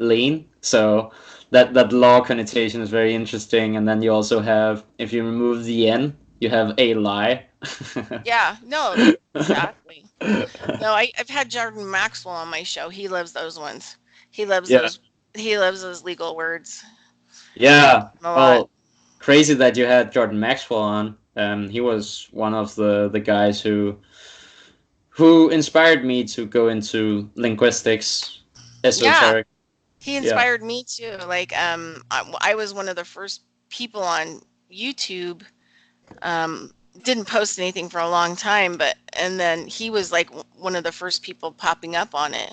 lean. So that law connotation is very interesting. And then you also have, if you remove the N, you have a lie. Yeah, no, exactly. No, I've had Jordan Maxwell on my show. He loves those ones. He loves Yeah. those he loves those legal words. He loves Yeah. them a lot. Well, crazy that you had Jordan Maxwell on. He was one of the guys who inspired me to go into linguistics, Yeah, esoteric. he Yeah. inspired me too. Like I was one of the first people on YouTube. Um didn't post anything for a long time, but and then he was like one of the first people popping up on it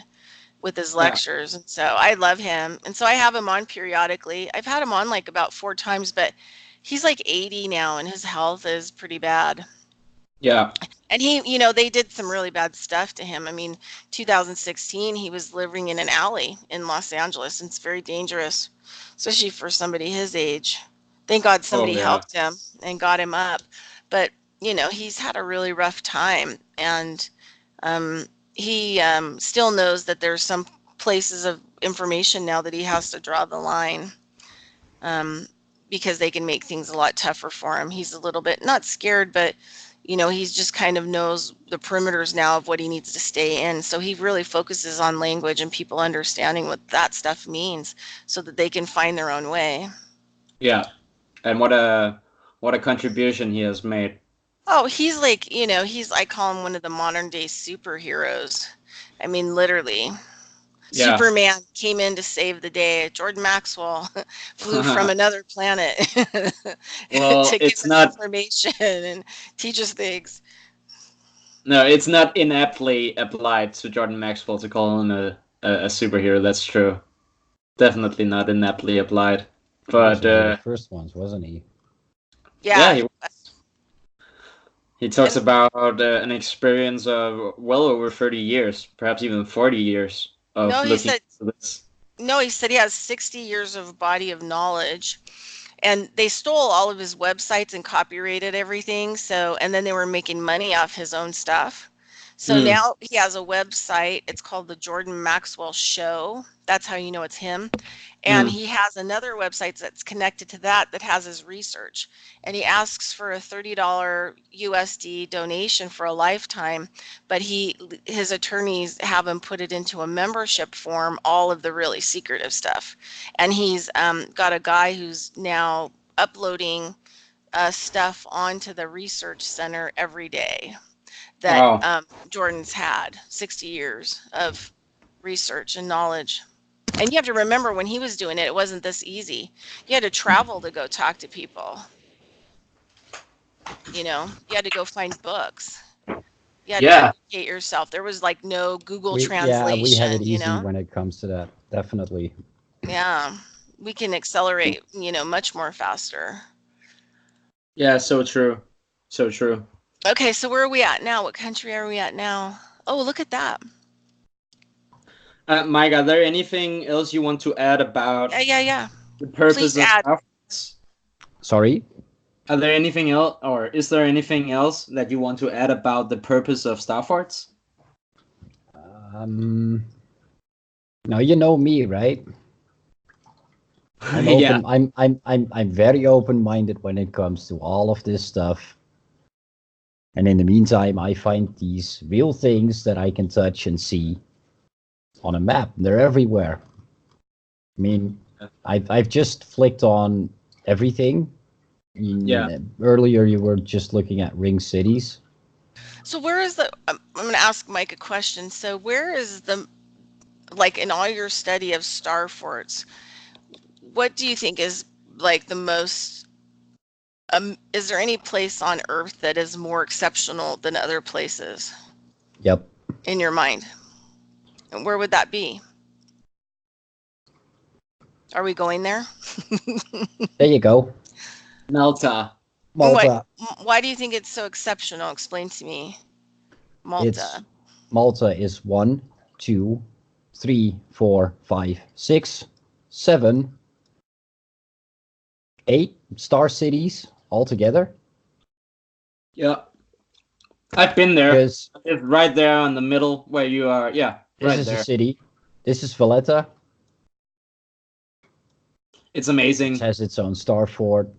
with his Yeah. lectures. And so I love him. And so I have him on periodically. I've had him on like about 4 times, but he's like 80 now and his health is pretty bad. Yeah. And they did some really bad stuff to him. I mean, 2016, he was living in an alley in Los Angeles, and it's very dangerous, especially for somebody his age. Thank God Oh somebody yeah. helped him and got him up. But, he's had a really rough time. And he still knows that there's some places of information now that he has to draw the line, um, because they can make things a lot tougher for him. He's a little bit not scared, but he's just kind of knows the perimeters now of what he needs to stay in. So he really focuses on language and people understanding what that stuff means so that they can find their own way. Yeah. And what a contribution he has made. Oh, he's like, I call him one of the modern day superheroes. I mean, literally. Yeah. Superman came in to save the day. Jordan Maxwell flew from another planet Well, to give it's us not. information and teach us things. No, it's not inaptly applied to Jordan Maxwell to call him a superhero. That's true. Definitely not inaptly applied. He was But one of the first ones, wasn't he? yeah, Yeah. he talks And about an experience of well over 30 years, perhaps even 40 years no, of he looking said, into this. no, he said he has 60 years of body of knowledge. And they stole all of his websites and copyrighted everything. So, and then they were making money off his own stuff. So Mm, now he has a website. It's called the Jordan Maxwell Show. That's how you know it's him. And mm. he has another website that's connected to that has his research. And he asks for a $30 USD donation for a lifetime, but his attorneys have him put it into a membership form, all of the really secretive stuff. And he's got a guy who's now uploading stuff onto the research center every day that Wow. Jordan's had 60 years of research and knowledge. And you have to remember when he was doing it, it wasn't this easy. You had to travel to go talk to people. You had to go find books. You had to Yeah. educate yourself. There was like no Google We have it easy translation. when it comes to that. Definitely. Yeah, we can accelerate, much more faster. Yeah. So true. So true. Okay, so where are we at now? What country are we at now? Oh, look at that. Mike, are there anything else you want to add Yeah, about yeah, yeah. the purpose Please of add. Starfleets? Sorry. Are there anything else, or is there anything else that you want to add about the purpose of Starfarts? Um, now you know me, right? I'm Yeah. open. I'm very open-minded when it comes to all of this stuff. And in the meantime, I find these real things that I can touch and see on a map. They're everywhere. I mean, I've just flicked on everything. Yeah. Earlier, you were just looking at ring cities. So where is the I'm going to ask Mike a question. So where is the like in all your study of star forts, what do you think is like the most is there any place on Earth that is more exceptional than other places Yep. in your mind? And where would that be? Are we going there? There you go. Malta. What Malta. why do you think it's so exceptional? Explain to me. It's Malta. Malta is 1, 2, 3, 4, 5, 6, 7, 8 star cities altogether. Yeah. I've been there. Because It's right there in the middle where you are. Yeah, this right is a there. city. This is Valletta. It's It amazing. has its own star fort.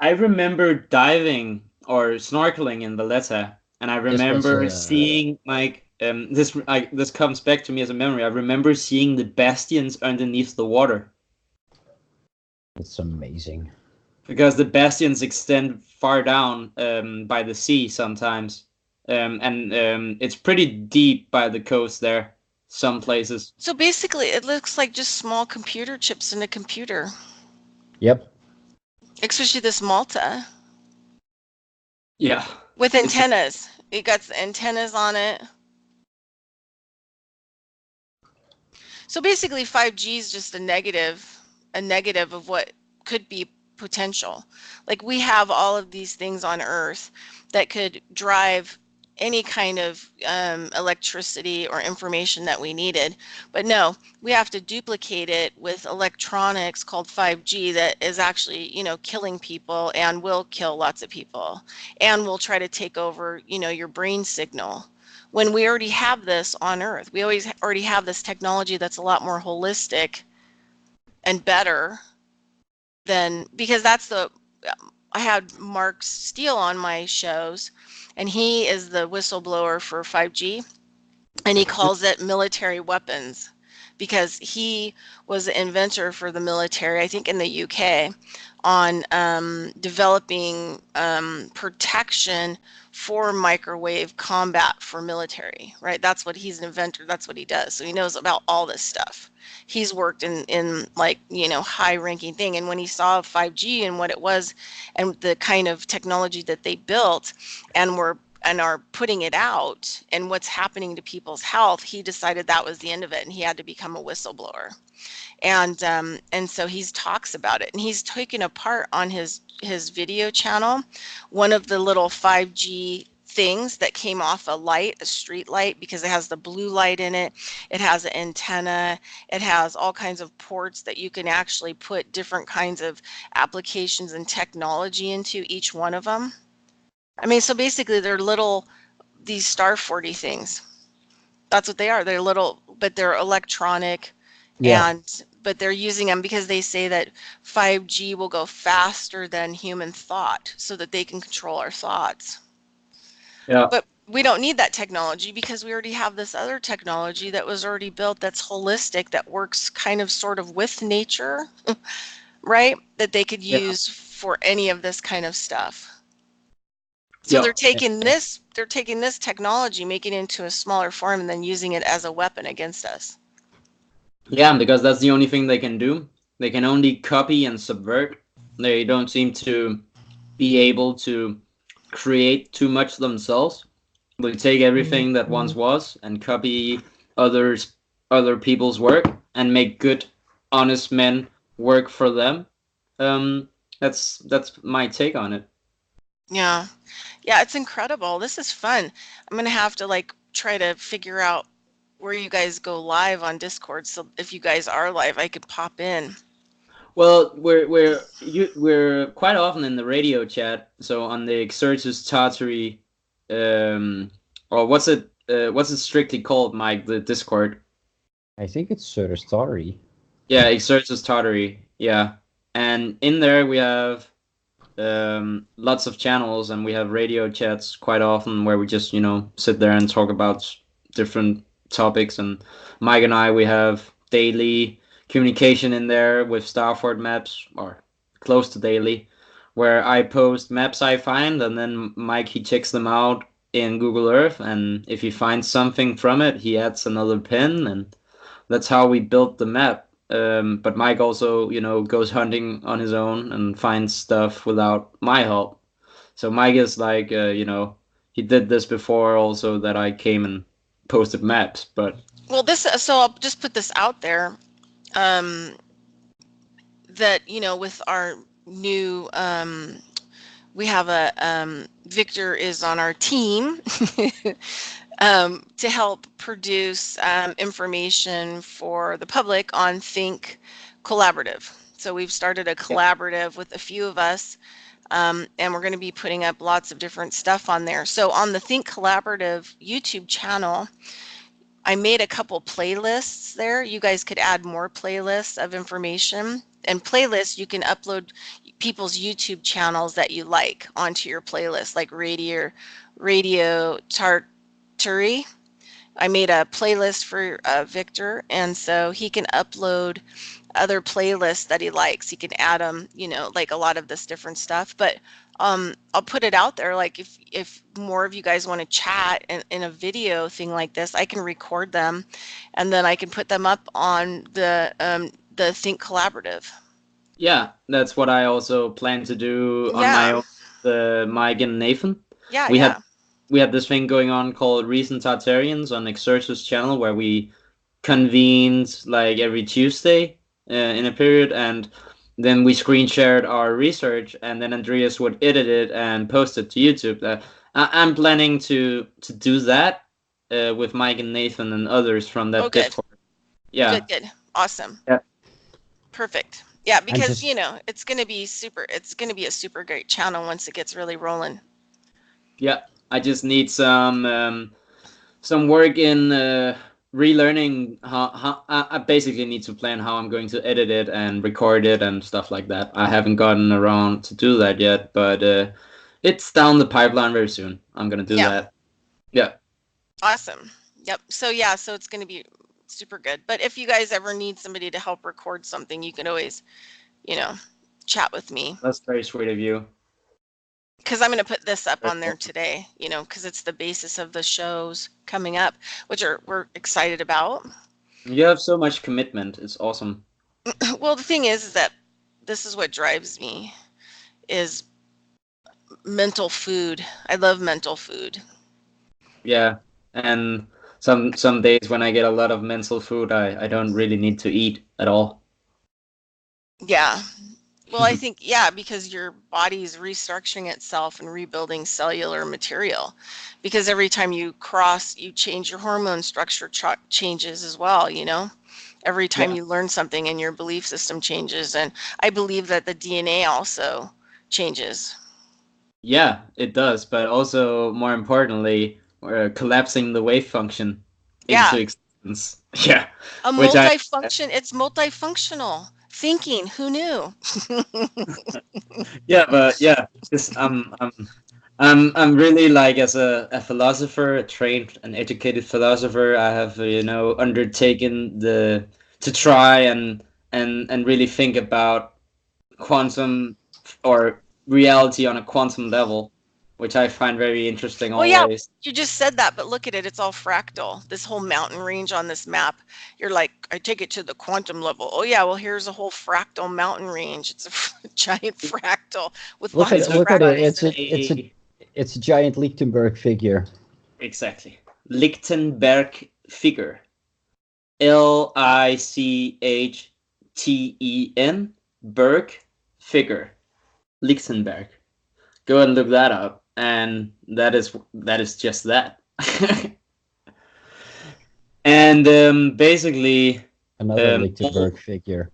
I remember diving or snorkeling in Valletta, and I This was remember seeing like this comes back to me as a memory. I remember seeing the bastions underneath the water it's amazing. because the bastions extend far down by the sea sometimes, and it's pretty deep by the coast there. Some places. So basically, it looks like just small computer chips in a computer, Yep. especially this Malta Yeah, with it's antennas. It got antennas on it. So basically 5G is just a negative of what could be potential. Like we have all of these things on Earth that could drive any kind of electricity or information that we needed. But no, we have to duplicate it with electronics called 5G that is actually, killing people and will kill lots of people and will try to take over, your brain signal when we already have this on Earth. We already have this technology that's a lot more holistic and better than, because I had Mark Steele on my shows, and he is the whistleblower for 5G, and he calls it military weapons because he was the inventor for the military, I think in the UK, on developing protection for microwave combat for military, right? That's what he's an inventor. That's what he does. So he knows about all this stuff. He's worked in like, high ranking thing. And when he saw 5G and what it was and the kind of technology that they built and are putting it out and what's happening to people's health, he decided that was the end of it and he had to become a whistleblower. And so he talks about it, and he's taken apart on his video channel one of the little 5G things that came off a street light, because it has the blue light in it. It has an antenna. It has all kinds of ports that you can actually put different kinds of applications and technology into each one of them. I mean, so basically they're these star 40 things. That's what they are. They're little, but they're electronic, Yeah. but they're using them because they say that 5G will go faster than human thought so that they can control our thoughts. yeah. But we don't need that technology because we already have this other technology that was already built that's holistic, that works kind of sort of with nature, right? That they could Yeah. use for any of this kind of stuff. So Yeah. they're taking this technology, making it into a smaller form, and then using it as a weapon against us. Yeah, because that's the only thing they can do. They can only copy and subvert. They don't seem to be able to create too much themselves. They take everything that once was and copy other people's work and make good, honest men work for them. That's my take on it. Yeah. Yeah, it's incredible. This is fun. I'm gonna have to like try to figure out where you guys go live on Discord. So if you guys are live, I could pop in. Well, we're quite often in the radio chat. So on the Exertus Tartary, or what's it strictly called, Mike? The Discord. I think it's sort of story. Yeah, Exertus Tartary. Yeah, and in there we have lots of channels, and we have radio chats quite often where we just sit there and talk about different topics. And Mike and I, we have daily communication in there with Starford maps, or close to daily, where I post maps I find, and then Mike, he checks them out in Google Earth, and if he finds something from it, he adds another pin, and that's how we built the map. But Mike also, goes hunting on his own and finds stuff without my help. So Mike is like, he did this before also, that I came and posted maps. But Well, so I'll just put this out there. That with our new we have Victor is on our team to help produce information for the public on Think Collaborative. So we've started a collaborative with a few of us, and we're going to be putting up lots of different stuff on there. So on the Think Collaborative YouTube channel, I made a couple playlists there. You guys could add more playlists of information and playlists, you can upload people's YouTube channels that you like onto your playlist, like Radio Tartary. I made a playlist for Victor, and so he can upload other playlists that he likes. He can add them, you know, like a lot of this different stuff. But I'll put it out there, like if more of you guys want to chat in a video thing like this, I can record them, and then I can put them up on the Think Collaborative. Yeah, that's what I also plan to do on my Yeah, own, the Mike and Nathan. yeah, We yeah. have we have this thing going on called Recent Tartarians on Exertus channel where we convened like every Tuesday in a period, and then we screen shared our research, and then Andreas would edit it and post it to YouTube. I'm planning to do that with Mike and Nathan and others from Oh, that good, Discord. Yeah. good, awesome, Yeah. perfect. Yeah, I'm because just you know it's gonna be super. It's gonna be a super great channel once it gets really rolling. Yeah. I just need some work in relearning how I basically need to plan how I'm going to edit it and record it and stuff like that. I haven't gotten around to do that yet, but it's down the pipeline very soon. I'm gonna do Yeah, that. Yeah. awesome. Yep. So yeah, so it's gonna be super good. But if you guys ever need somebody to help record something, you can always, you know, chat with me. That's very sweet of you. Because I'm going to put this up Very on there awesome. today, you know, because it's the basis of the shows coming up, which we're excited about. You have so much commitment. It's awesome. Well, the thing is that this is what drives me is mental food. I love mental food. Yeah. And some days when I get a lot of mental food, I don't really need to eat at all. Yeah. Well, I think, yeah, because your body's restructuring itself and rebuilding cellular material. Because every time you cross, you change your hormone structure changes as well, you know? Every time Yeah. you learn something and your belief system changes. And I believe that the DNA also changes. Yeah, it does, but also more importantly, we're collapsing the wave function into Yeah. existence. Yeah, A which I multifunction, it's multifunctional thinking. Who knew? yeah, but yeah, just I'm really like as a philosopher, a trained and educated philosopher, I have undertaken the to try and really think about quantum or reality on a quantum level, which I find very interesting Well, yeah, always. you just said that, but look at it. It's all fractal. This whole mountain range on this map, you're like, I take it to the quantum level. Oh, yeah, well, here's a whole fractal mountain range. It's a giant fractal with look lots at of Look it. like fractals It's in a it. it's a giant Lichtenberg figure. exactly. Lichtenberg figure. Lichten Berg figure. Lichtenberg. Go and look that up, and that is just that. And basically, Another all- Lichtenberg figure.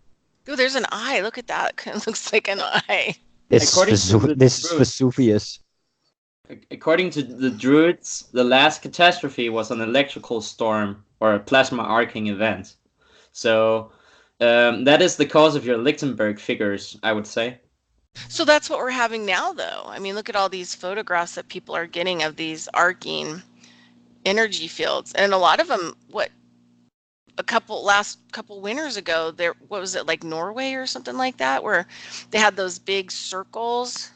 Oh, there's an eye. Look at that. It kind of looks like an eye. according to the This is Druids, Vesuvius. according to the Druids, the last catastrophe was an electrical storm or a plasma arcing event. So that is the cause of your Lichtenberg figures, I would say. So that's what we're having now, though. I mean, look at all these photographs that people are getting of these arcing energy fields. And a lot of them, last couple winters ago, there, what was it, like Norway or something like that, where they had those big circles,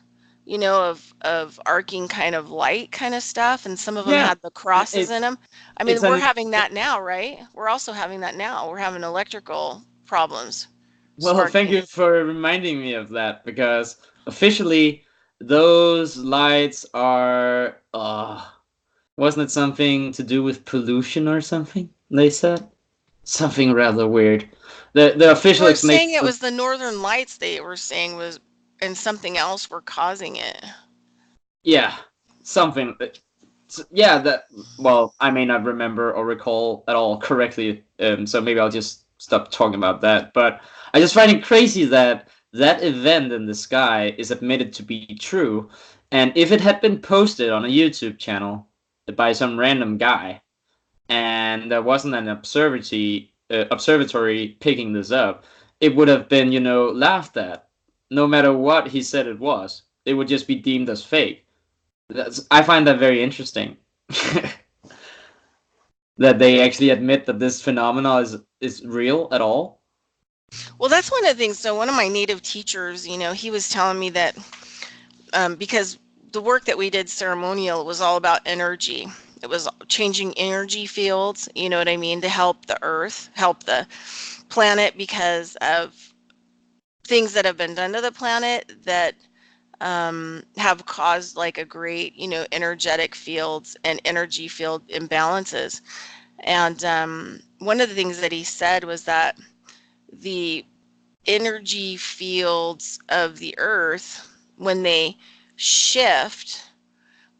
you know, of arcing kind of light kind of stuff, and some of them Yeah, had the crosses in it's them. I it's mean, we're an having that now, right? We're also having that now. We're having electrical problems well, thank sparking. you for reminding me of that because officially those lights are wasn't it something to do with pollution or something? They said something rather weird. The They official weren't explanation saying it was was the northern lights, they were saying was, and something else were causing it. yeah, something yeah, that well, I may not remember or recall at all correctly, so maybe I'll just stop talking about that. But I just find it crazy that that event in the sky is admitted to be true, and if it had been posted on a YouTube channel by some random guy, and there wasn't an observatory picking this up, it would have been, laughed at. No matter what he said it was, it would just be deemed as fake. I find that very interesting. That they actually admit that this phenomena is real at all. Well, that's one of the things. So one of my native teachers, he was telling me that because the work that we did ceremonial was all about energy. It was changing energy fields, you know what I mean, to help the earth, help the planet because of things that have been done to the planet that have caused like a great, energetic fields and energy field imbalances. And one of the things that he said was that the energy fields of the earth, when they shift,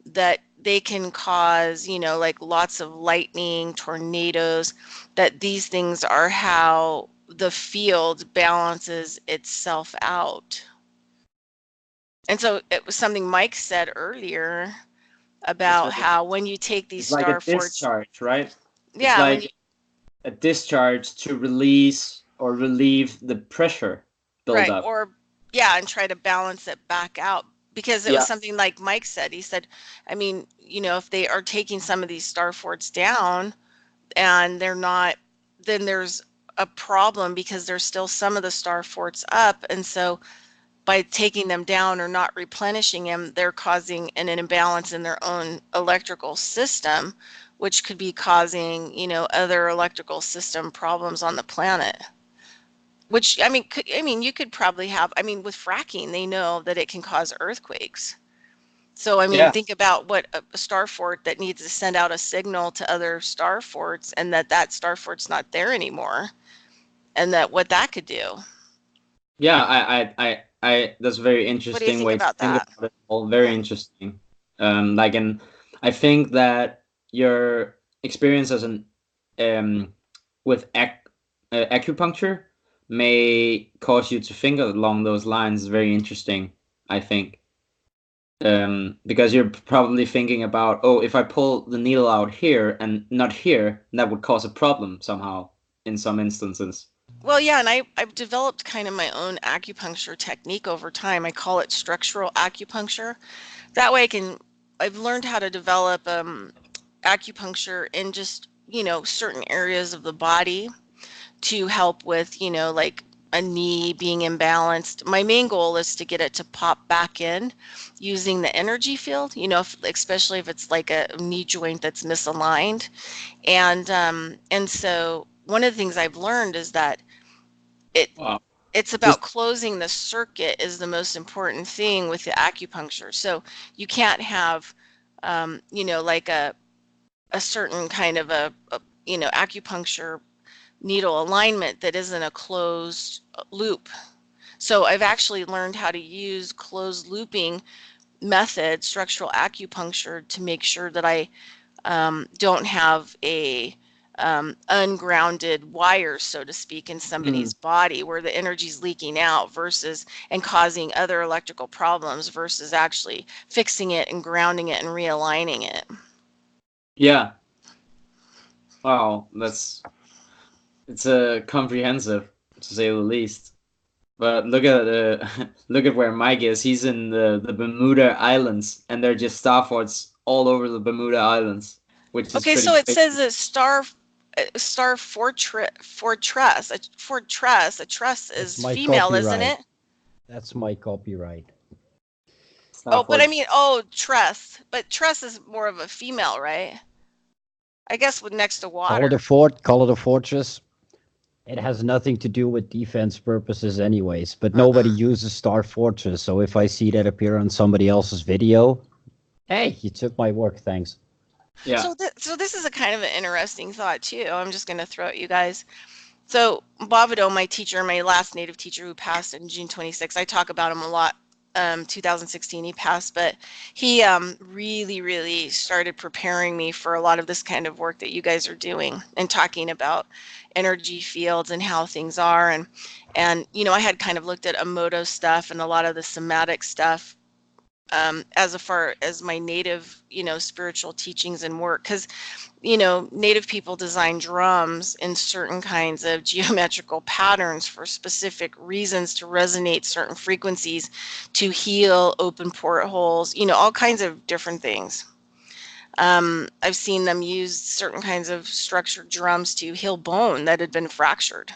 that they can cause, like lots of lightning, tornadoes, that these things are how the field balances itself out. And so it was something Mike said earlier about how when you take these It's like a star forts, discharge, right? It's yeah, when you like a discharge to release or relieve the pressure right, buildup. or yeah, and try to balance it back out because it was Yeah, something like Mike said. He said, I mean, if they are taking some of these star forts down and they're not, then there's a problem because there's still some of the star forts up, and so by taking them down or not replenishing them, they're causing an imbalance in their own electrical system, which could be causing, other electrical system problems on the planet. Which you could probably have. I mean, with fracking, they know that it can cause earthquakes. So I mean, yeah, think about what a star fort that needs to send out a signal to other star forts, and that star fort's not there anymore, and that what that could do. yeah. That's a very What do you interesting think way to about think that? about it. All very Yeah. interesting. And I think that your experience as an with acupuncture may cause you to think along those lines is very interesting, I think. Because you're probably thinking about, oh, if I pull the needle out here and not here, that would cause a problem somehow in some instances. Well, yeah, and I've developed kind of my own acupuncture technique over time. I call it structural acupuncture. That way I've learned how to develop acupuncture in just, certain areas of the body to help with, like a knee being imbalanced. My main goal is to get it to pop back in using the energy field, especially if it's like a knee joint that's misaligned. And so one of the things I've learned is that it Wow. it's Just about closing the circuit is the most important thing with the acupuncture. So you can't have like a certain kind of acupuncture needle alignment that isn't a closed loop. So I've actually learned how to use closed looping method, structural acupuncture, to make sure that I don't have a ungrounded wires, so to speak, in mm, somebody's body where the energy's leaking out versus and causing other electrical problems versus actually fixing it and grounding it and realigning it. yeah. Wow, it's a comprehensive to say the least. But look at look at where Mike is. He's in the Bermuda Islands, and there are just star forts all over the Bermuda Islands, which is Okay, pretty so it crazy. says a star fortress, a truss That's is my female, isn't copyright. it? That's my copyright. Star Oh, but I forts. mean, truss, but truss is more of a female, right? I guess with next to Call it a water. fort, call it a fortress. It has nothing to do with defense purposes, anyways. But nobody uses Star Fortress, so if I see that appear on somebody else's video, hey, you took my work, thanks. Yeah. So this is a kind of an interesting thought too. I'm just going to throw at you guys. So Bovado, my teacher, my last native teacher who passed in June 26, I talk about him a lot. 2016 he passed, but he really, really started preparing me for a lot of this kind of work that you guys are doing and talking about energy fields and how things are. And I had kind of looked at Emoto stuff and a lot of the somatic stuff as far as my native, spiritual teachings and work. Because, native people design drums in certain kinds of geometrical patterns for specific reasons to resonate certain frequencies, to heal open portholes, all kinds of different things. I've seen them use certain kinds of structured drums to heal bone that had been fractured,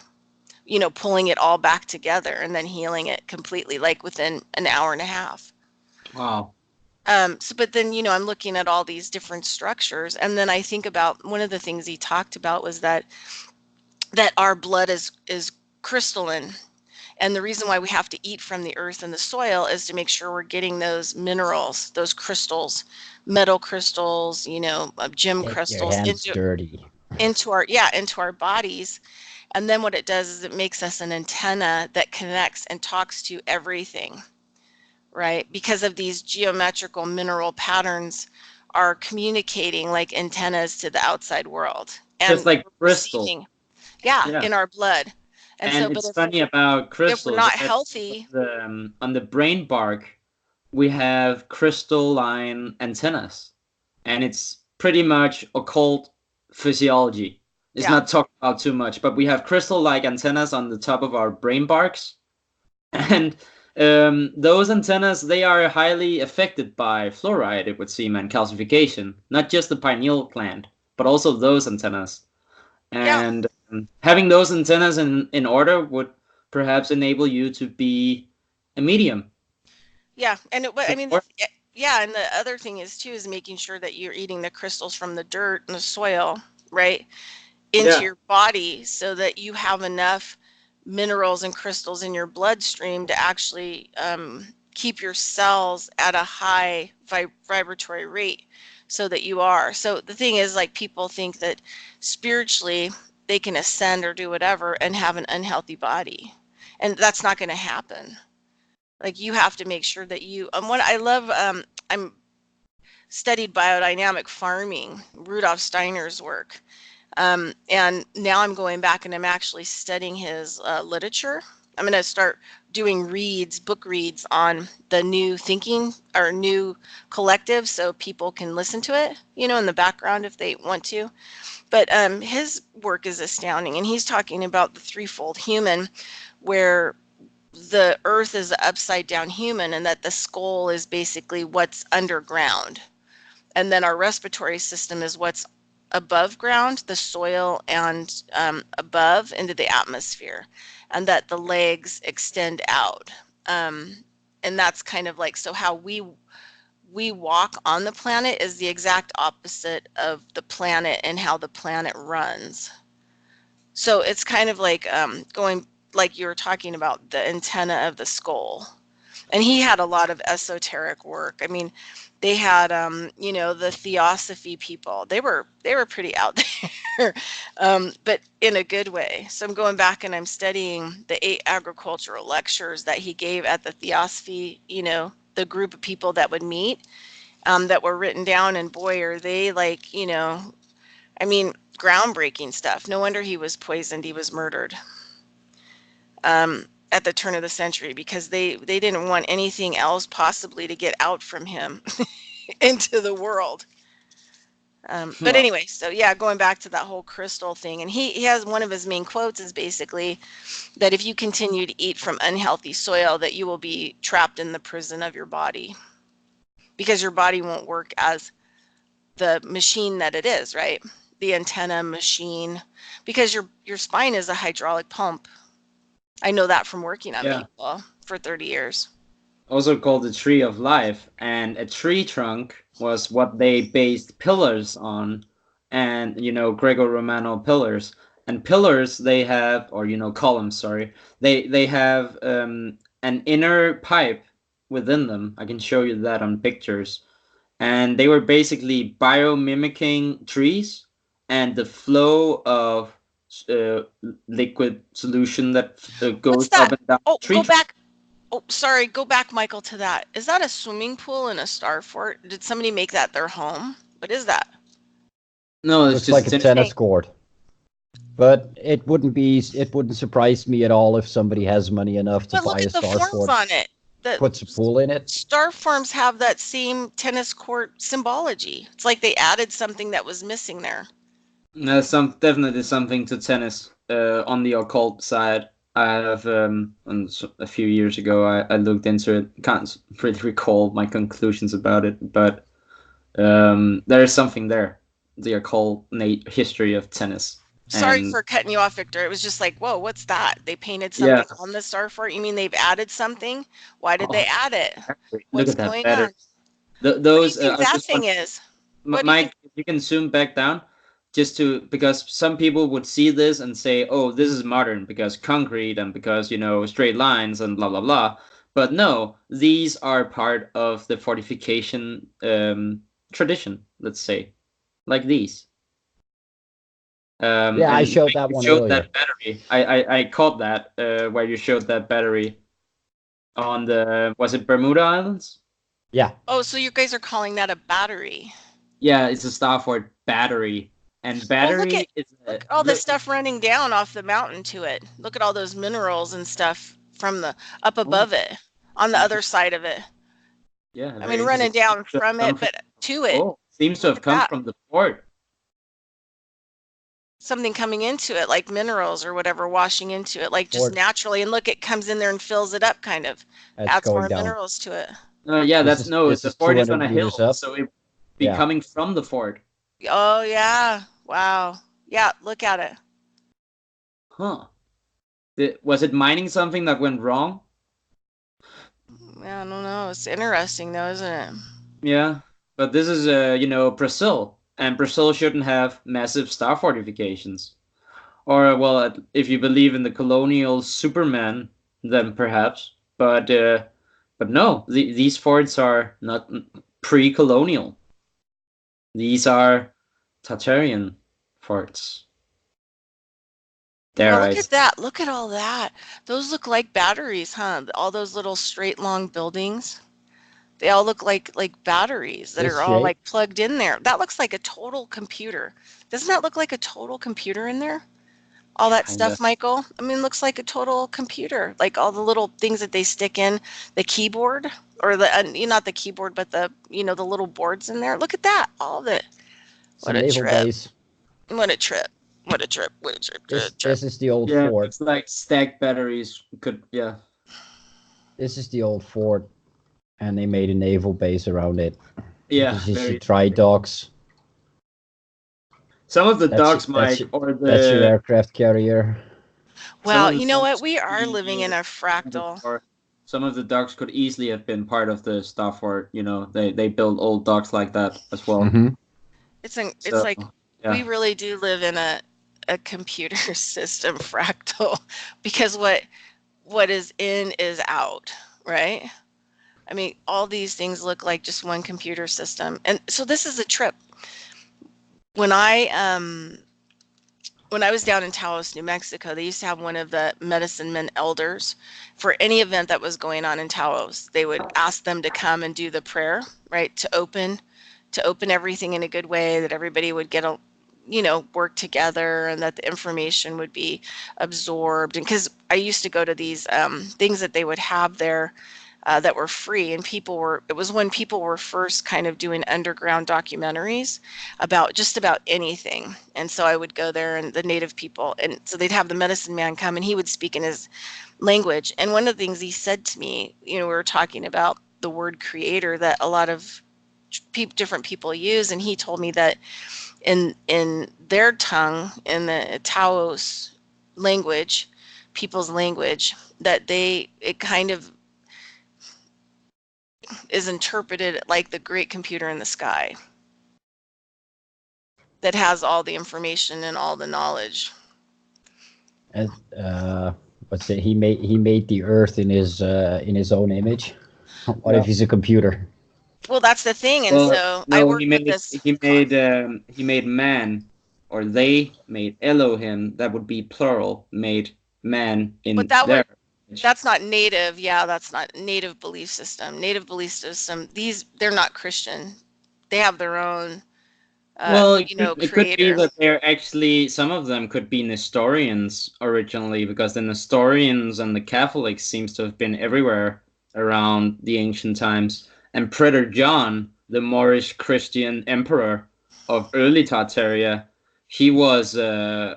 pulling it all back together and then healing it completely, like within an hour and a half. Wow. But then, I'm looking at all these different structures, and then I think about one of the things he talked about was that our blood is crystalline. And the reason why we have to eat from the earth and the soil is to make sure we're getting those minerals, those crystals, metal crystals, gem Get your crystals hands dirty. into our bodies. And then what it does is it makes us an antenna that connects and talks to everything, right? Because of these geometrical mineral patterns are communicating like antennas to the outside world. And Just like we're crystal. receiving, Yeah. in our blood. And so, And but it's funny about if we're crystals not that healthy, on the brain bark, we have crystalline antennas, and it's pretty much occult physiology. It's yeah, not talked about too much, but we have crystal-like antennas on the top of our brain barks, and those antennas, they are highly affected by fluoride, it would seem, and calcification. Not just the pineal gland, but also those antennas. yeah, And having those antennas in order would perhaps enable you to be a medium. yeah. And I mean, Or- yeah. And the other thing is too, is making sure that you're eating the crystals from the dirt and the soil, right, into Yeah. your body so that you have enough minerals and crystals in your bloodstream to actually keep your cells at a high vibratory rate so that you are. So the thing is, like, people think that spiritually they can ascend or do whatever and have an unhealthy body. And that's not going to happen. Like, you have to make sure that you, what I love, I'm studied biodynamic farming, Rudolf Steiner's work. And now I'm going back and I'm actually studying his literature. I'm going to start doing book reads on the new thinking or new collective so people can listen to it, in the background if they want to. But his work is astounding. And he's talking about the threefold human, where the earth is the upside down human and that the skull is basically what's underground. And then our respiratory system is what's above ground, the soil, and above into the atmosphere, and that the legs extend out. And that's kind of like, so how we walk on the planet is the exact opposite of the planet and how the planet runs. So it's kind of like going, like you were talking about, the antenna of the skull. And he had a lot of esoteric work. I mean, they had the theosophy people. They were pretty out there, but in a good way. So I'm going back and I'm studying the 8 agricultural lectures that he gave at the theosophy, the group of people that would meet, that were written down, and boy, are they like, I mean, groundbreaking stuff. No wonder he was poisoned, he was murdered. At the turn of the century, because they didn't want anything else possibly to get out from him into the world. But anyway, so yeah, going back to that whole crystal thing, and he has one of his main quotes is basically that if you continue to eat from unhealthy soil, that you will be trapped in the prison of your body, because your body won't work as the machine that it is, right? The antenna machine, because your spine is a hydraulic pump. I know that from working on people for 30 years. Also called the tree of life, and a tree trunk was what they based pillars on, and Greco-Romano pillars. And pillars, they have, or columns, sorry, they have an inner pipe within them. I can show you that on pictures. And they were basically biomimicking trees, and the flow of liquid solution that goes What's that? up and down Oh, tree go trunk. back. Oh, sorry. Go back, Michael, to that. Is that a swimming pool in a star fort? Did somebody make that their home? What is that? No, it's Looks just like a tennis court. But it wouldn't surprise me at all if somebody has money enough to But buy look a at the star forms fort. on it. puts a pool in it. star forms have that same tennis court symbology. It's like they added something that was missing there. There's definitely something to tennis on the occult side. I have a few years ago I looked into it. Can't really recall my conclusions about it, but there is something there. The occult history of tennis. Sorry for cutting you off, Victor. It was just like, whoa, what's that? They painted something on the star fort. You mean they've added something? Why did they add it? What's going on? Those what do you think that thing is? Mike, if you can zoom back down, because some people would see this and say, "Oh, this is modern because concrete and because straight lines and blah blah blah." But no, these are part of the fortification tradition. Let's say, like these. I showed that one earlier. That battery. I caught that where you showed that battery on was it Bermuda Islands? Yeah. Oh, so you guys are calling that a battery? Yeah, it's a star fort battery. And battery look at all the stuff running down off the mountain to it. Look at all those minerals and stuff from the up above it, on the other side of it. Yeah, I mean, running down from it, but to it. Oh, seems to have come from the fort. Something coming into it, like minerals or whatever, washing into it, like just naturally. And look, it comes in there and fills it up, kind of. Adds more minerals to it. Yeah, the fort is on a hill, so it be coming from the fort. Oh yeah! Wow. Yeah, look at it. Huh. Was it mining something that went wrong? Yeah, I don't know. It's interesting though, isn't it? Yeah, but this is Brazil, and Brazil shouldn't have massive star fortifications. Or well, if you believe in the colonial Superman, then perhaps. But no, these forts are not pre-colonial. These are Tartarian forts. Well, look at that. Look at all that. Those look like batteries, huh? All those little straight long buildings. They all look like batteries that are all like plugged in there. That looks like a total computer. Doesn't that look like a total computer in there? All that stuff, Michael? I mean, looks like a total computer. Like all the little things that they stick in the keyboard, or not the keyboard, but the the little boards in there. Look at that. All of it. What a trip. What a trip. What a trip. What a trip. This is the old fort. It's like stacked batteries. This is the old fort, and they made a naval base around it. Yeah. This is the dry docks. Some of the docks, Mike, that's your aircraft carrier. Well, you know what? We are living in a fractal. Some of the docks could easily have been part of the star fort. They build old docks like that as well. Mm-hmm. It's like we really do live in a computer system fractal, because what is in is out, right? I mean, all these things look like just one computer system. And so this is a trip. When I was down in Taos, New Mexico, they used to have one of the medicine men elders for any event that was going on in Taos. They would ask them to come and do the prayer, right, to open everything in a good way, that everybody would get work together, and that the information would be absorbed. And because I used to go to these things that they would have there that were free, and it was when people were first kind of doing underground documentaries about just about anything. And so I would go there, and the native people, and so they'd have the medicine man come, and he would speak in his language. And one of the things he said to me, we were talking about the word creator that a lot of different people use, and he told me that in their tongue, in the Taos language, people's language, that it kind of is interpreted like the great computer in the sky that has all the information and all the knowledge. And he made the Earth in his own image. What if he's a computer? Well, that's the thing, and I worked with this. He made man, or they made Elohim. That would be plural. Made man in their. That's not native. Yeah, that's not native belief system. Native belief system. They're not Christian. They have their own. It creator. Could be that they're actually, some of them could be Nestorians originally, because the Nestorians and the Catholics seems to have been everywhere around the ancient times. And Predator John, the Moorish Christian emperor of early Tartaria, he was uh,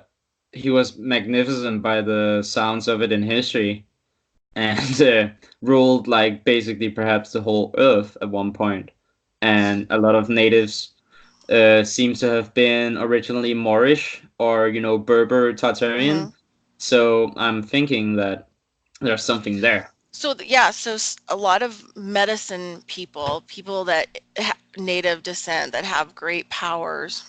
he was magnificent by the sounds of it in history, and ruled like basically perhaps the whole earth at one point. And a lot of natives seems to have been originally Moorish or Berber Hmm. Tartarian. So I'm thinking that there's something there. So yeah, so a lot of medicine people, people that native descent that have great powers,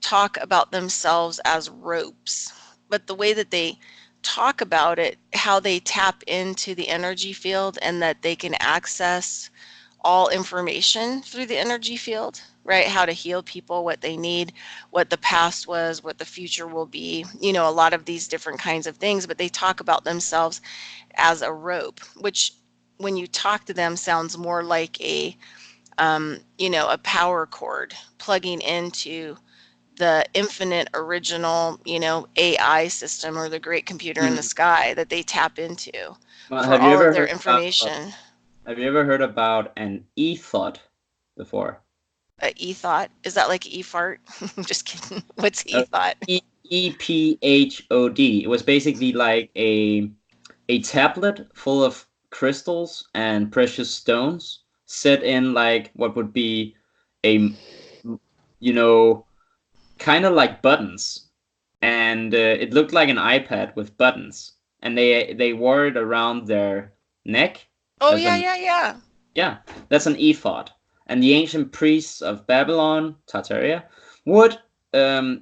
talk about themselves as ropes. But the way that they talk about it, how they tap into the energy field and that they can access all information through the energy field, right? How to heal people, what they need, what the past was, what the future will be, a lot of these different kinds of things. But they talk about themselves as a rope, which when you talk to them sounds more like a power cord plugging into the infinite original, AI system or the great computer in the Mhm. sky that they tap into Well, for have you all of ever their heard about information. have you ever heard about an e-thought before? E-thought, is that like e-fart? I'm just kidding. What's Uh, e-thought? EPHOD. It was basically like a tablet full of crystals and precious stones set in like what would be a you know kind of like buttons, and it looked like an iPad with buttons, and they wore it around their neck Oh as yeah, an yeah, yeah. yeah, that's an ephod. And the ancient priests of Babylon, Tartaria, would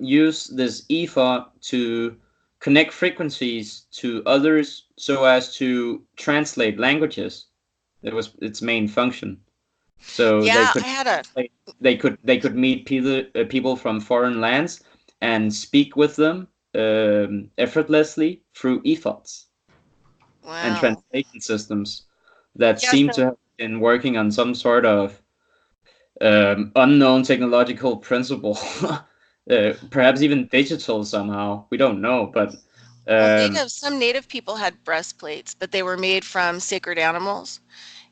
use this ephod to connect frequencies to others so as to translate languages. That was its main function. So they Yeah, could I had a they could meet people from foreign lands and speak with them effortlessly through ephods and wow. translation systems that Yeah, seem so to have been working on some sort of unknown technological principle, perhaps even digital somehow. We don't know, but well, um, some native people had breastplates, but they were made from sacred animals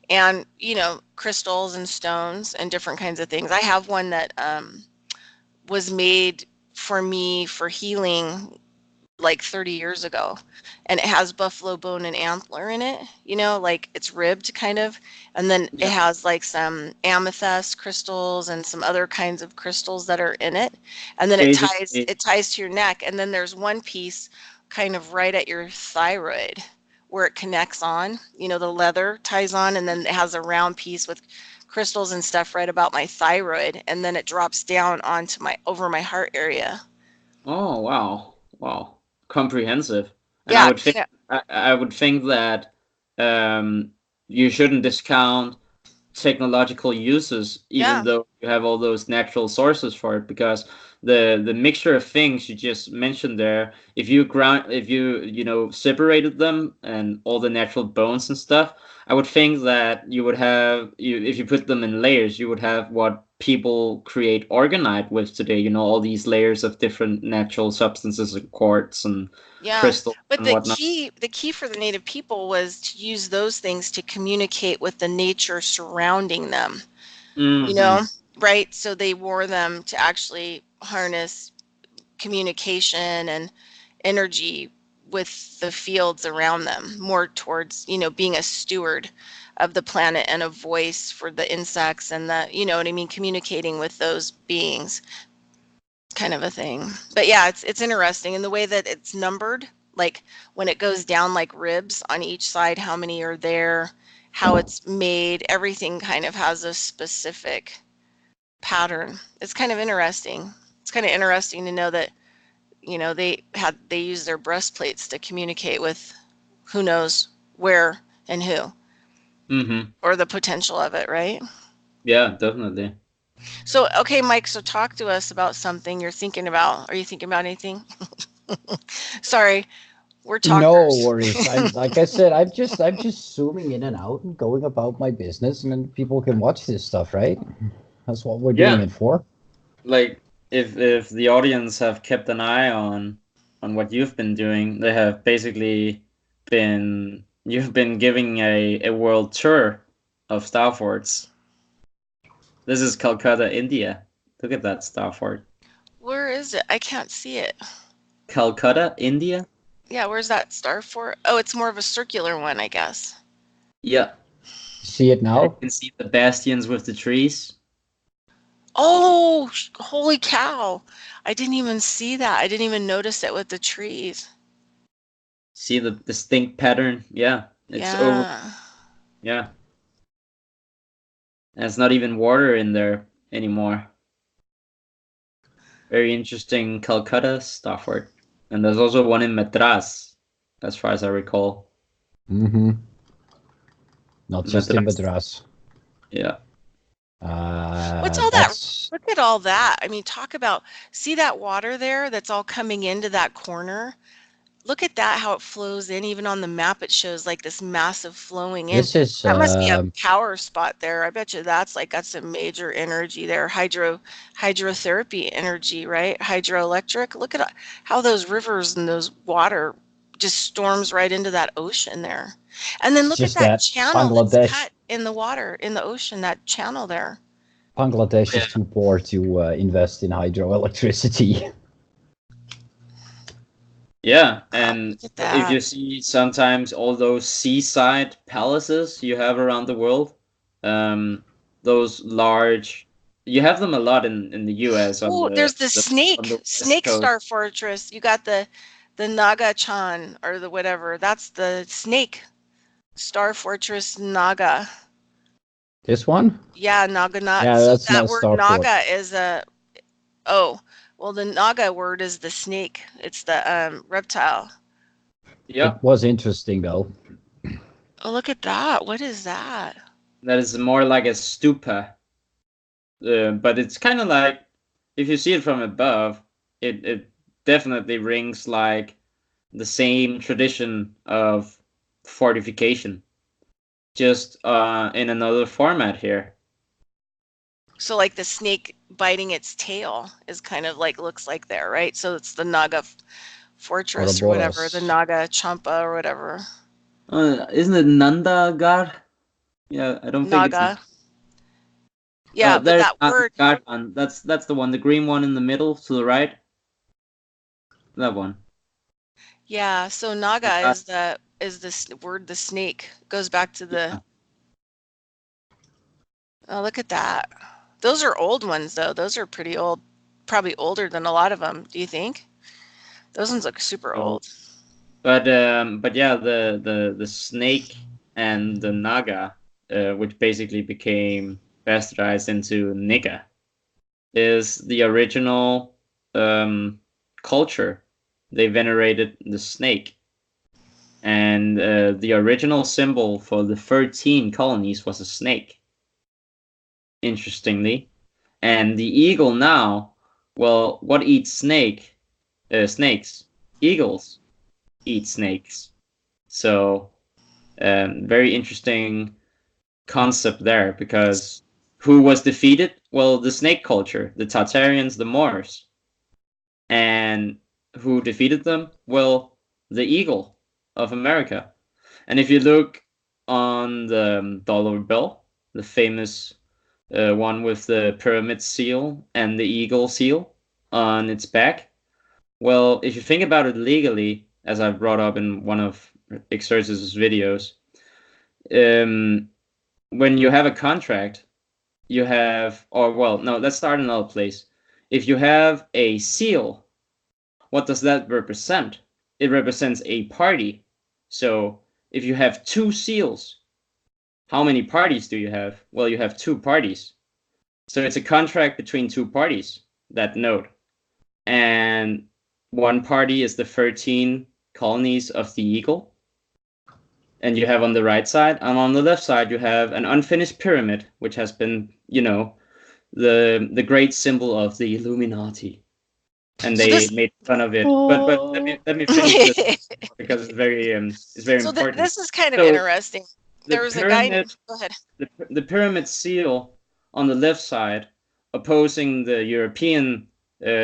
and, crystals and stones and different kinds of things. I have one that was made for me for healing like 30 years ago, and it has buffalo bone and antler in it, like it's ribbed kind of, and then it yeah, has like some amethyst crystals and some other kinds of crystals that are in it, and then it ties basically, it ties to your neck, and then there's one piece kind of right at your thyroid where it connects on, the leather ties on, and then it has a round piece with crystals and stuff right about my thyroid, and then it drops down onto my over my heart area. oh wow, wow, comprehensive. And Yeah, I would think that um, you shouldn't discount technological uses, even yeah. though you have all those natural sources for it, because the mixture of things you just mentioned there, if you separated them and all the natural bones and stuff, I would think that you would have if you put them in layers, you would have what people create orgonite with today. All these layers of different natural substances and quartz and Yeah, crystal but and whatnot. the key for the native people was to use those things to communicate with the nature surrounding them, you know, Hmm. right? So they wore them to actually harness communication and energy with the fields around them, more towards, being a steward of the planet and a voice for the insects and what I mean, communicating with those beings, kind of a thing. But yeah, it's interesting, and the way that it's numbered, like when it goes down like ribs on each side, how many are there, how it's made, everything kind of has a specific pattern. It's kind of interesting. It's kind of interesting to know that, they use their breastplates to communicate with who knows where and who, Hmm. or the potential of it, right? Yeah, definitely. So, okay, Mike, so talk to us about something you're thinking about. Are you thinking about anything? Sorry, we're No talkers. worries. I'm like I said, I'm just zooming in and out and going about my business, and then people can watch this stuff, right? That's what we're doing Yeah, it for. like if the audience have kept an eye on what you've been doing, they have basically been You've been giving a world tour of Star Forts. This is Calcutta, India. Look at that Star Fort. Where is it? I can't see it. Calcutta, India? Yeah, where's that star for? Oh, it's more of a circular one, I guess. Yeah. See it You now? can see the bastions with the trees. Oh, holy cow. I didn't even see that. I didn't even notice it with the trees. See the distinct pattern? Yeah. It's over. Yeah. Yeah. There's not even water in there anymore. Very interesting Calcutta Star Fort. And there's also one in Madras, as far as I recall. Mm-hmm. Not just in Madras. Madras. Yeah. What's all that? That's Look at all that. I mean, talk about, see that water there that's all coming into that corner? Look at that, how it flows in. Even on the map, it shows like this massive flowing in. this is That must be a power spot there. I bet you that's like got some major energy there. Hydrotherapy energy, right? Hydroelectric. Look at how those rivers and those water just storms right into that ocean there. And then it's look at just that that channel that's Bangladesh cut in the water, in the ocean, that channel there. Bangladesh Yeah. is too poor to invest in hydroelectricity. Yeah, Wow, and look at if you that. see sometimes all those seaside palaces you have around the world, um, those large, you have them a lot in the U.S. on Oh, there's the on the snake, West Snake Coast. Star Fortress. You got the Naga-chan or the whatever. That's the Snake Star Fortress Naga. This one? Yeah, Naganat. Yeah, So that's that not word Star Fort. Naga is a oh, well the Naga word is the snake. It's the reptile. Yeah, It was interesting though. Oh, look at that. What is that? that is more like a stupa, but it's kind of like if you see it from above, it definitely rings like the same tradition of fortification, just in another format here. So like the snake biting its tail is kind of like looks like there, right? So it's the Naga fortress or whatever, the Ouroboros. Naga Champa or whatever. Isn't it Nandagar? Yeah, I don't think it's. Naga. Oh, Yeah, but there's that word, Gargan. That's the one, the green one in the middle to the right. That one. yeah, so Naga is this word the snake. Goes back to the Yeah. oh, look at that. Those are old ones though. Those are pretty old, probably older than a lot of them. Do you think? Those ones look super So, old. but yeah, the snake and the naga, which basically became bastardized into nigga, is the original culture. They venerated the snake, and the original symbol for the 13 colonies was a snake. Interestingly, and the eagle now, well, what eats snakes? Eagles eat snakes. So, very interesting concept there, because who was defeated? Well, the snake culture, the Tartarians, the Moors. And who defeated them? Well, the eagle of America. And if you look on the dollar bill, the famous one with the pyramid seal and the eagle seal on its back. Well, if you think about it legally, as I've brought up in one of Exercis's videos, um, when you have a contract, you have, or well, no, let's start another place. If you have a seal, what does that represent? It represents a party. So if you have two seals, how many parties do you have? Well, you have two parties. So it's a contract between two parties, that note. And one party is the 13 colonies of the eagle. And you have on the right side, and on the left side, you have an unfinished pyramid, which has been, the great symbol of the Illuminati. And So they this made fun of it. But Oh. let me finish this because it's very so important. this is kind of So interesting. the There was a guy pyramid named, go ahead. the pyramid seal on the left side, opposing the European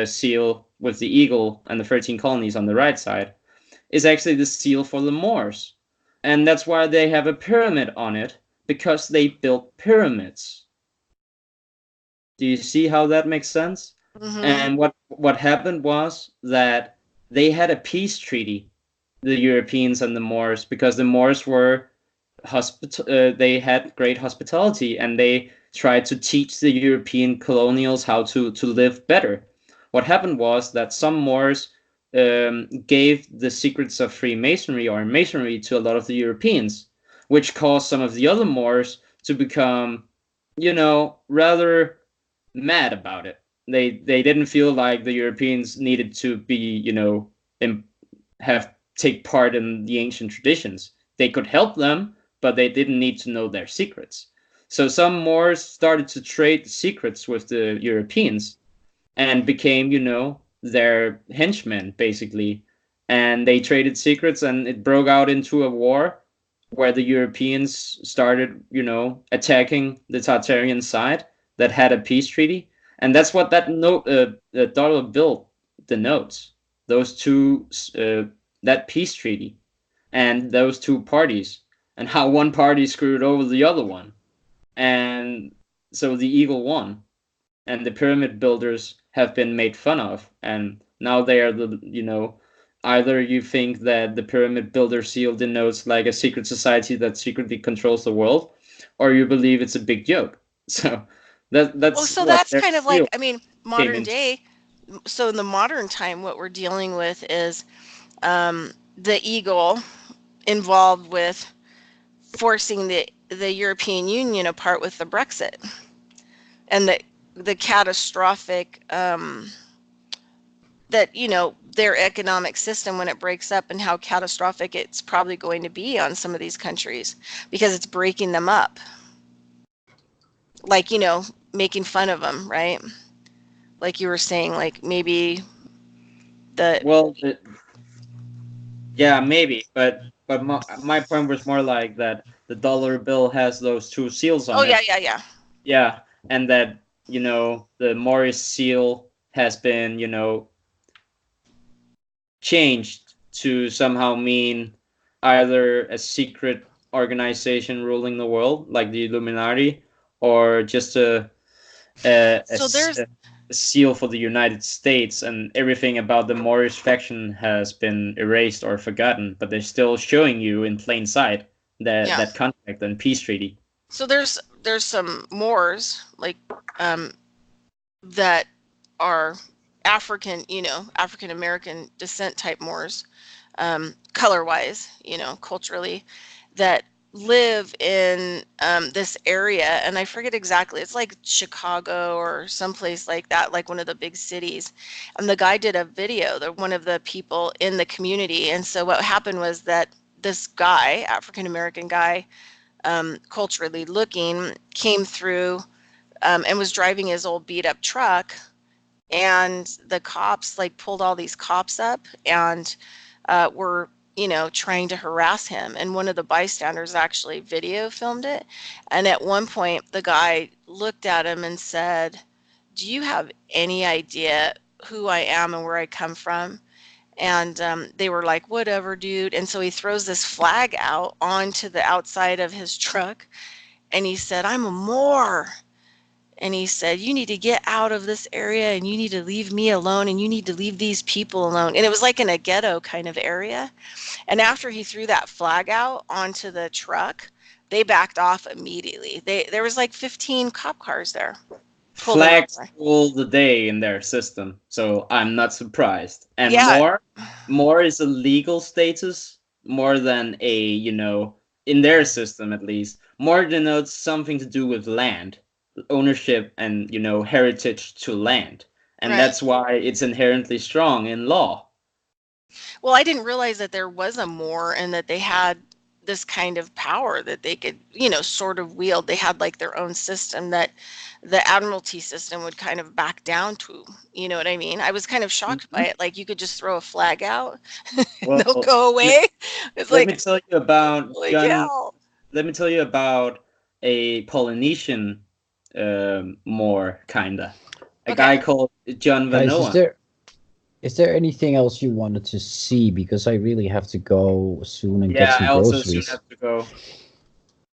seal with the eagle and the 13 colonies on the right side, is actually the seal for the Moors. And that's why they have a pyramid on it, because they built pyramids. Do you see how that makes sense? Mm-hmm. And what happened was that they had a peace treaty, the Europeans and the Moors, because the Moors were they had great hospitality, and they tried to teach the European colonials how to live better. What happened was that some Moors gave the secrets of Freemasonry or Masonry to a lot of the Europeans, which caused some of the other Moors to become, rather mad about it. They didn't feel like the Europeans needed to be, have take part in the ancient traditions. They could help them, but they didn't need to know their secrets. So some Moors started to trade secrets with the Europeans and became, their henchmen basically. And they traded secrets, and it broke out into a war where the Europeans started, attacking the Tartarian side that had a peace treaty. And that's what that note, the dollar bill denotes. Those two, that peace treaty, and those two parties, and how one party screwed over the other one, and so the eagle won, and the pyramid builders have been made fun of, and now they are the, either you think that the pyramid builder seal denotes like a secret society that secretly controls the world, or you believe it's a big joke. So Well, that's so what that's their kind of seal like, I mean, came modern into. day. So in the modern time, what we're dealing with is the eagle involved with forcing the European Union apart with the Brexit, and the catastrophic that their economic system when it breaks up, and how catastrophic it's probably going to be on some of these countries because it's breaking them up, like making fun of them, right? Like you were saying, like maybe the Well, yeah, maybe, but my point was more like that the dollar bill has those two seals oh on yeah, it. yeah, yeah, Yeah, and that, the Morris seal has been, changed to somehow mean either a secret organization ruling the world, like the Illuminati, or just so there's a seal for the United States, and everything about the Moorish faction has been erased or forgotten, but they're still showing you in plain sight that yeah, contract and peace treaty. so there's some Moors like um that are African, African American descent type Moors, color wise, culturally, that live in this area. And I forget exactly, it's like Chicago or someplace like that, like one of the big cities. And the guy did a video, one of the people in the community. And so what happened was that this guy, African American guy, culturally looking, came through and was driving his old beat up truck, and the cops like pulled all these cops up and were trying to harass him, and one of the bystanders actually video filmed it. And at one point the guy looked at him and said, do you have any idea who I am and where I come from? And they were like, whatever, dude. And so he throws this flag out onto the outside of his truck, and he said, I'm a Moor. And he said, you need to get out of this area, and you need to leave me alone, and you need to leave these people alone. And it was like in a ghetto kind of area. And after he threw that flag out onto the truck, they backed off immediately. There was like 15 cop cars there, pulled him Flags over. rule the day in their system, so I'm not surprised. And Yeah, more is a legal status more than a, in their system at least, more denotes something to do with land, ownership, and, heritage to land. And right. that's why it's inherently strong in law. Well, I didn't realize that there was a Moor and that they had this kind of power that they could, sort of wield. They had like their own system that the Admiralty system would kind of back down to. You know what I mean? I was kind of shocked by Mhm. it. Like you could just throw a flag out and they'll Well, go let, away. It's let me like, tell you about holy gun. cow. Let me tell you about a Polynesian Moor, kinda. A Okay. guy called John Guys, is Vanoa. there Is there anything else you wanted to see? Because I really have to go soon and get Yeah, some I also soon groceries. have to go.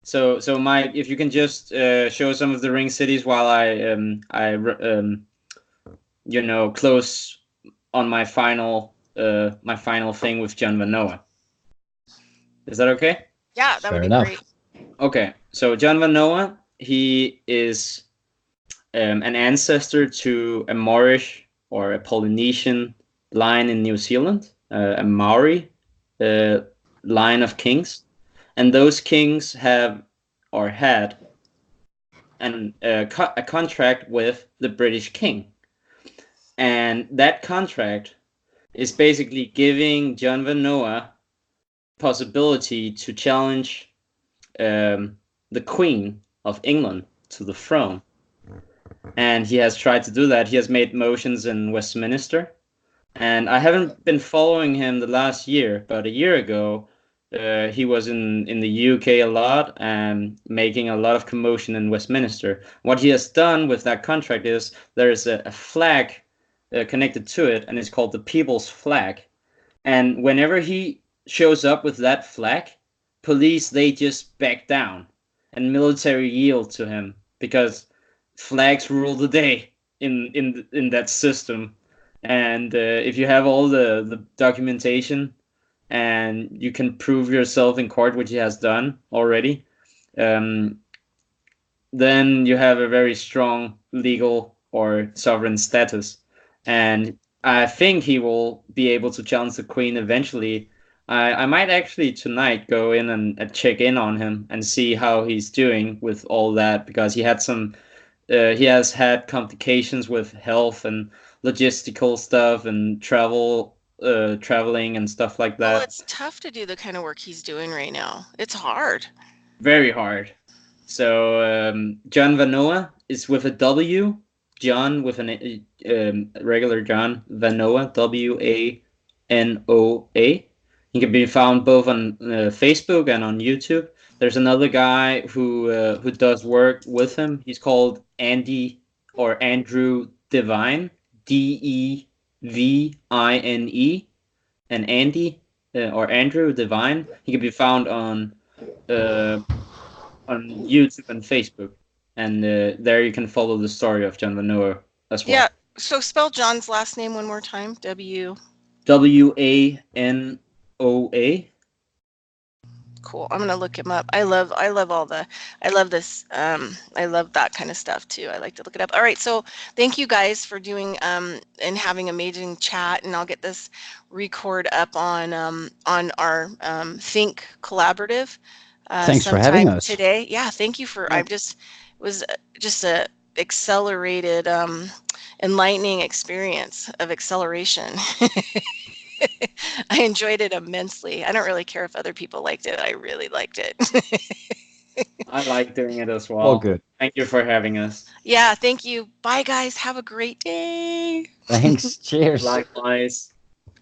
So Mike, if you can just show some of the ring cities while close on my final thing with John Van Noa. Is that okay? Yeah, that would Fair be enough. great. Okay. So John Van Noa, he is an ancestor to a Moorish or a Polynesian line in New Zealand, a Maori uh, line of kings, and those kings have or had a contract with the British king, and that contract is basically giving John Van Noa possibility to challenge the Queen of England to the throne. And he has tried to do that. He has made motions in Westminster, and I haven't been following him the last year, but a year ago, he was in the UK a lot and making a lot of commotion in Westminster. What he has done with that contract is there is a flag connected to it, and it's called the People's Flag. And whenever he shows up with that flag, police they just back down, and military yield to him because flags rule the day in that system. And if you have all the documentation and you can prove yourself in court, which he has done already, um, then you have a very strong legal or sovereign status. And I think he will be able to challenge the Queen eventually. I might actually tonight go in and check in on him and see how he's doing with all that, because he has had complications with health and logistical stuff and traveling and stuff like Well, that. it's tough to do the kind of work he's doing right now. It's hard. Very hard. So John Vanoa is with a W. John with an regular John Vanoa, Wanoa. He can be found both on Facebook and on YouTube. There's another guy who does work with him. He's called Andy or Andrew Devine, Devine, and Andy or Andrew Devine. He can be found uh, on YouTube and Facebook, and there you can follow the story of John Van as Yeah. well. So spell John's last name one more time. W. Wanoa. Cool. I'm gonna look him up. I love all the I love this I love that kind of stuff too. I like to look it up. All right, so thank you guys for doing and having amazing chat, and I'll get this record up on our Think Collaborative Thanks for having sometime us. today. Yeah, thank you for Yeah. I've just was just a accelerated enlightening experience of acceleration. I enjoyed it immensely. I don't really care if other people liked it. I really liked it. I like doing it as All well. good. Thank you for having us. Yeah, thank you. Bye, guys. Have a great day. Thanks. Cheers. Likewise.